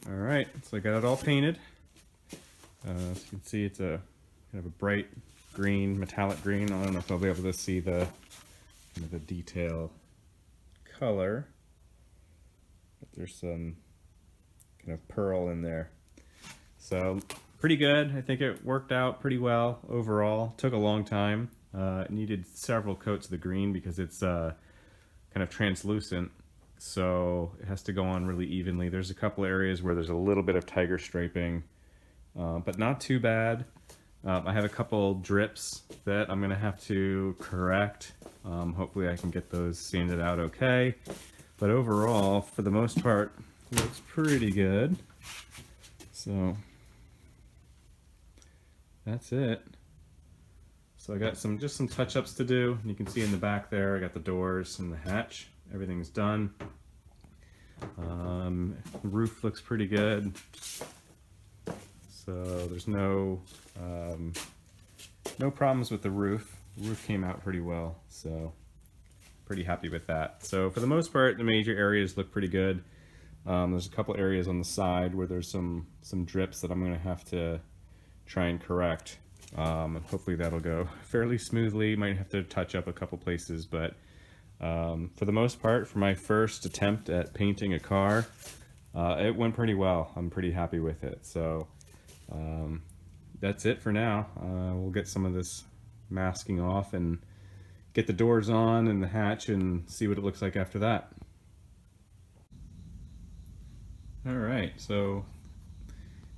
All right, so I got it all painted. As you can see, it's a kind of a bright green, metallic green. I don't know if I'll be able to see the kind of the detail color, but there's some kind of pearl in there. So pretty good. I think it worked out pretty well overall. Took a long time. It needed several coats of the green because it's kind of translucent, so it has to go on really evenly. There's a couple areas where there's a little bit of tiger striping, but not too bad. I have a couple drips that I'm gonna have to correct. Hopefully I can get those sanded out okay. But overall, for the most part, it looks pretty good. So that's it. So I got just some touch-ups to do. You can see in the back there, I got the doors and the hatch. Everything's done. The roof looks pretty good. So there's no problems with the roof. The roof came out pretty well, so pretty happy with that. So for the most part, the major areas look pretty good. There's a couple areas on the side where there's some drips that I'm gonna have to try and correct. And hopefully that'll go fairly smoothly. Might have to touch up a couple places, but for the most part, for my first attempt at painting a car, it went pretty well. I'm pretty happy with it. So that's it for now. We'll get some of this masking off and get the doors on and the hatch and see what it looks like after that. All right, so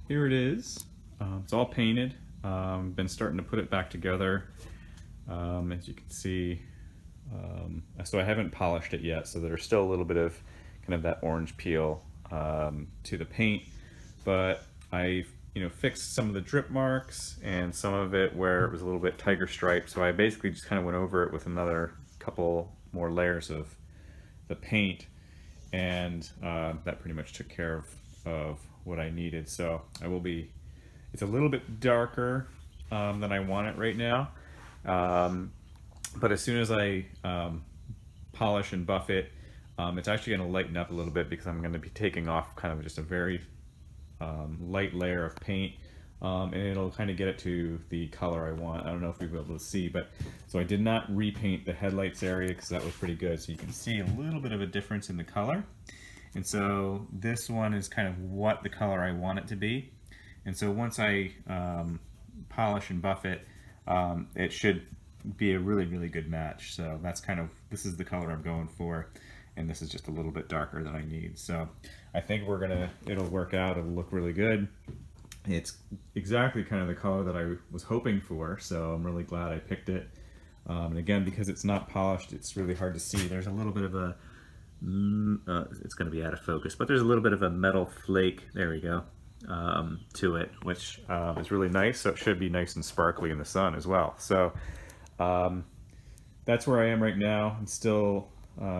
here it is. It's all painted. Been starting to put it back together. As you can see, so I haven't polished it yet, so there's still a little bit of kind of that orange peel to the paint, but I fixed some of the drip marks and some of it where it was a little bit tiger stripe, so I basically just kind of went over it with another couple more layers of the paint, and that pretty much took care of what I needed. So it's a little bit darker than I want it right now, but as soon as I polish and buff it, it's actually going to lighten up a little bit because I'm going to be taking off kind of just a very light layer of paint, and it'll kind of get it to the color I want. I don't know if you'll be able to see, but so I did not repaint the headlights area because that was pretty good. So you can see a little bit of a difference in the color. And so this one is kind of what the color I want it to be. And so once I polish and buff it, it should be a really, really good match. So that's this is the color I'm going for. And this is just a little bit darker than I need. So I think it'll work out. It'll look really good. It's exactly kind of the color that I was hoping for. So I'm really glad I picked it. And again, because it's not polished, it's really hard to see. There's a little bit of a, it's gonna be out of focus, but there's a little bit of a metal flake, there we go, to it, which is really nice. So it should be nice and sparkly in the sun as well. So that's where I am right now. I'm still,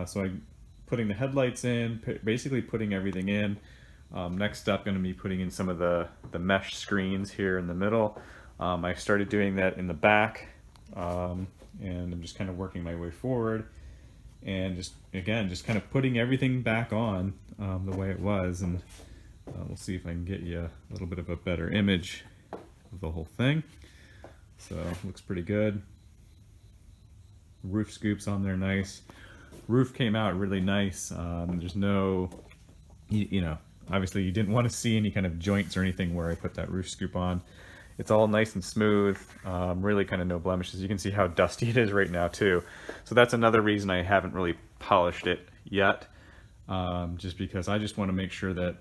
so I'm putting the headlights in, basically putting everything in. Next up, going to be putting in some of the mesh screens here in the middle. I started doing that in the back, and I'm just kind of working my way forward, and just kind of putting everything back on the way it was, and we'll see if I can get you a little bit of a better image of the whole thing. So looks pretty good. Roof scoops on there, nice. Roof came out really nice. There's no, obviously you didn't want to see any kind of joints or anything where I put that roof scoop on. It's all nice and smooth, really kind of no blemishes. You can see how dusty it is right now too. So that's another reason I haven't really polished it yet, just because I just want to make sure that,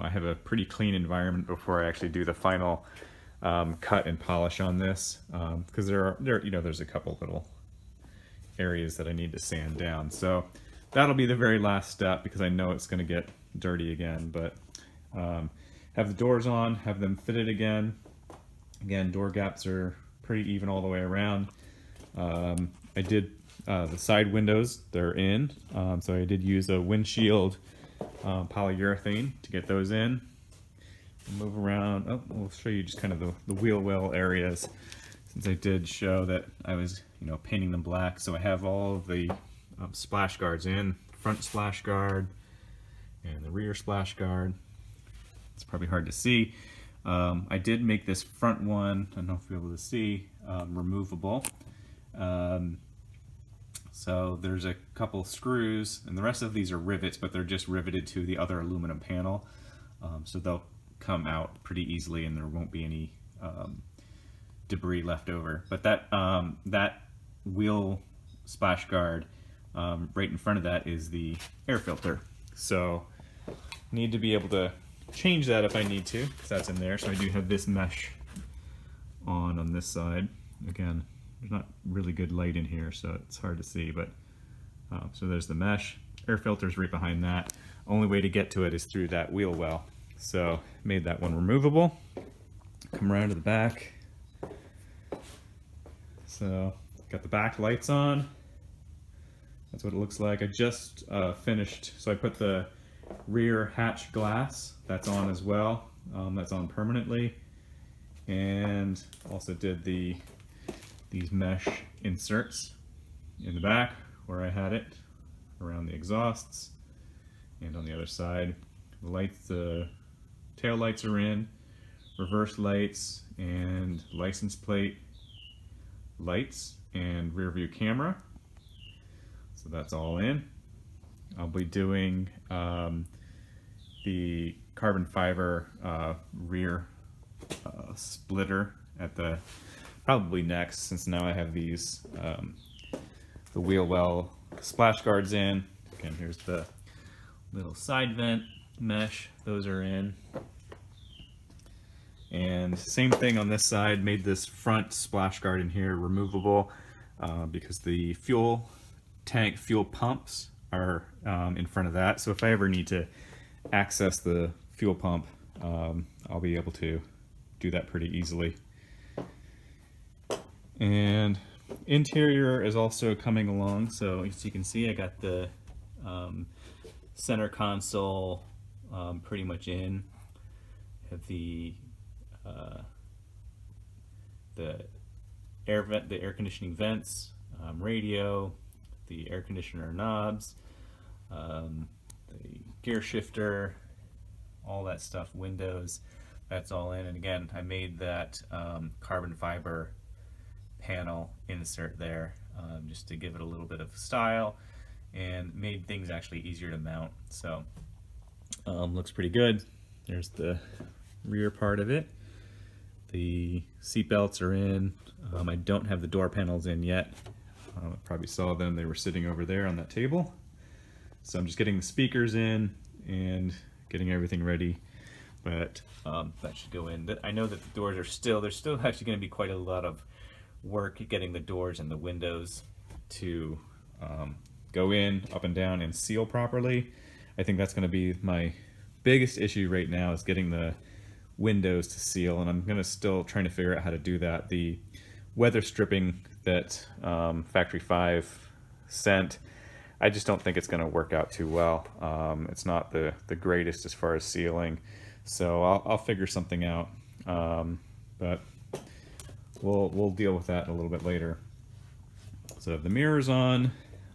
I have a pretty clean environment before I actually do the final cut and polish on this, because there's a couple little areas that I need to sand down. So that'll be the very last step because I know it's going to get dirty again, but have the doors on, have them fitted again. Again, door gaps are pretty even all the way around. I did the side windows, they're in, so I did use a windshield polyurethane to get those in. Move around. Oh, we'll show you just kind of the wheel well areas, since I did show that I was painting them black. So I have all of the splash guards in, front splash guard and the rear splash guard. It's probably hard to see. I did make this front one, I don't know if you'll be able to see, removable. So there's a couple screws, and the rest of these are rivets, but they're just riveted to the other aluminum panel. So they'll come out pretty easily and there won't be any debris left over. But that wheel splash guard, right in front of that is the air filter. So need to be able to change that if I need to, because that's in there. So I do have this mesh on this side. Again, there's not really good light in here, so it's hard to see, but so there's the mesh. Air filter's right behind that. Only way to get to it is through that wheel well. So made that one removable. Come around to the back. So got the back lights on. That's what it looks like. I just finished, so I put the rear hatch glass, that's on as well. That's on permanently. And also did these mesh inserts in the back where I had it, around the exhausts, and on the other side. The lights, the tail lights are in, reverse lights, and license plate lights, and rear view camera. So that's all in. I'll be doing the carbon fiber rear splitter at the probably next, since now I have these the wheel well splash guards in. Again, here's the little side vent mesh, those are in. And same thing on this side, made this front splash guard in here removable because the fuel tank fuel pumps are in front of that. So if I ever need to access the fuel pump, I'll be able to do that pretty easily. And interior is also coming along. So as you can see, I got the center console pretty much in. Have the air conditioning vents, radio, the air conditioner knobs, the gear shifter, all that stuff, windows, that's all in. And again, I made that carbon fiber panel insert there just to give it a little bit of style and made things actually easier to mount. So looks pretty good. There's the rear part of it. The seat belts are in. I don't have the door panels in yet. I probably saw them, they were sitting over there on that table. So I'm just getting the speakers in and getting everything ready, but that should go in. I know that the doors are there's still actually going to be quite a lot of work getting the doors and the windows to go in, up and down, and seal properly. I think that's going to be my biggest issue right now, is getting the windows to seal, and I'm going to still trying to figure out how to do that. The weather stripping that Factory 5 sent, I just don't think it's going to work out too well. It's not the greatest as far as sealing, so I'll figure something out, but we'll deal with that a little bit later. So the mirrors on,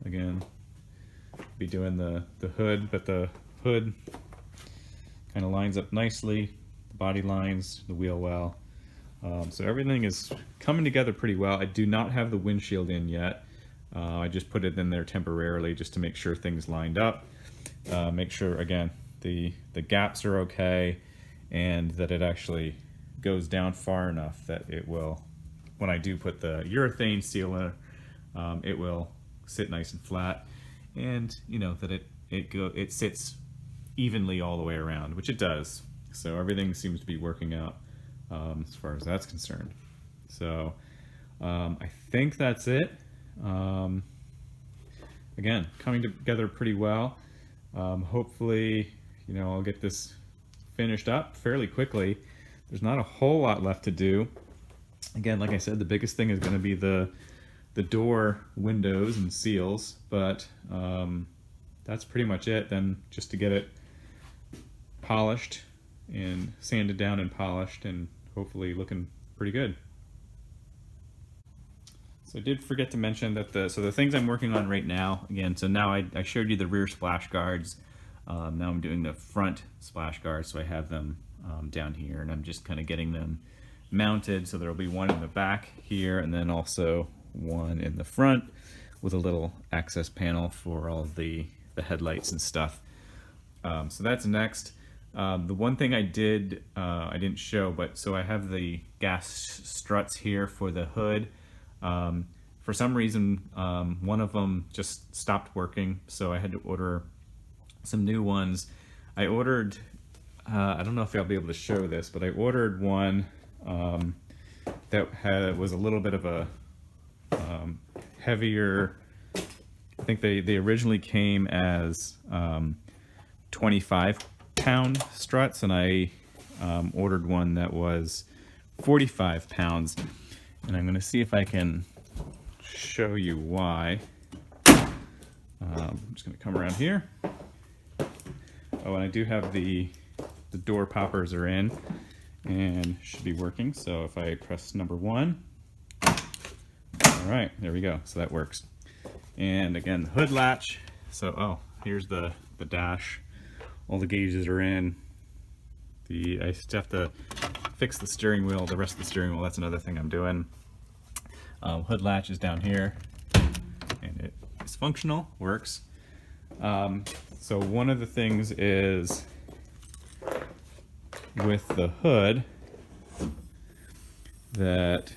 again, be doing the hood, but the hood kind of lines up nicely, the body lines, the wheel well. So everything is coming together pretty well. I do not have the windshield in yet. I just put it in there temporarily just to make sure things lined up. Make sure, again, the gaps are okay, and that it actually goes down far enough that it will, when I do put the urethane sealer, it will sit nice and flat, and you know that it sits evenly all the way around, which it does. So everything seems to be working out as far as that's concerned. So I think that's it. Again, coming together pretty well. Hopefully, you know, I'll get this finished up fairly quickly. There's not a whole lot left to do. Again, like I said, the biggest thing is going to be the door windows and seals, but that's pretty much it. Then just to get it polished and sanded down and polished, and hopefully looking pretty good. So I did forget to mention that the things I'm working on right now, again, so now I showed you the rear splash guards. Now I'm doing the front splash guards, so I have them down here, and I'm just kind of getting them mounted. So there'll be one in the back here, and then also one in the front with a little access panel for all the headlights and stuff. So that's next. The one thing I didn't show, but so I have the gas struts here for the hood. For some reason, one of them just stopped working, so I had to order some new ones. I ordered, I don't know if I'll be able to show this, but I ordered one that was a little bit of a heavier. I think they originally came as 25-pound struts, and I ordered one that was 45 pounds. And I'm going to see if I can show you why. I'm just going to come around here. Oh, and I do have the door poppers are in and should be working. So if I press number 1, all right, there we go. So that works. And again, the hood latch. So, oh, here's the dash. All the gauges are in. I still have to fix the steering wheel, the rest of the steering wheel. That's another thing I'm doing. Hood latch is down here, and it is functional, works. So one of the things is with the hood that,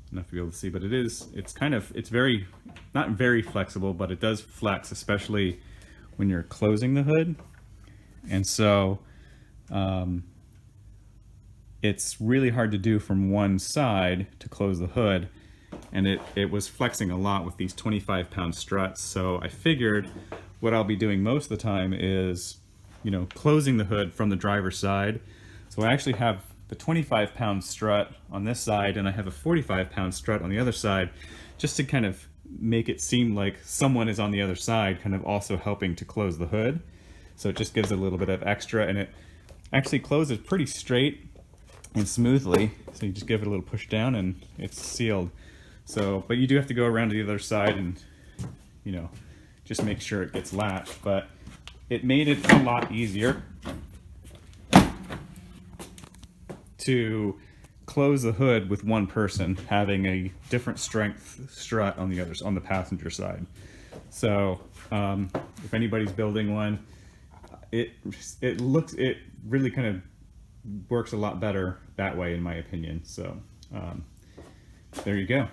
I don't know if you'll be able to see, but it's very, not very flexible, but it does flex, especially when you're closing the hood. And so it's really hard to do from one side to close the hood, and it was flexing a lot with these 25-pound struts. So I figured what I'll be doing most of the time is, you know, closing the hood from the driver's side. So I actually have the 25-pound strut on this side, and I have a 45-pound strut on the other side, just to kind of make it seem like someone is on the other side, kind of also helping to close the hood. So it just gives a little bit of extra, and it actually closes pretty straight and smoothly. So you just give it a little push down and it's sealed. So, but you do have to go around to the other side and, you know, just make sure it gets latched. But it made it a lot easier to close the hood with one person having a different strength strut on the passenger side. So if anybody's building one, it really kind of works a lot better that way, in my opinion. So there you go.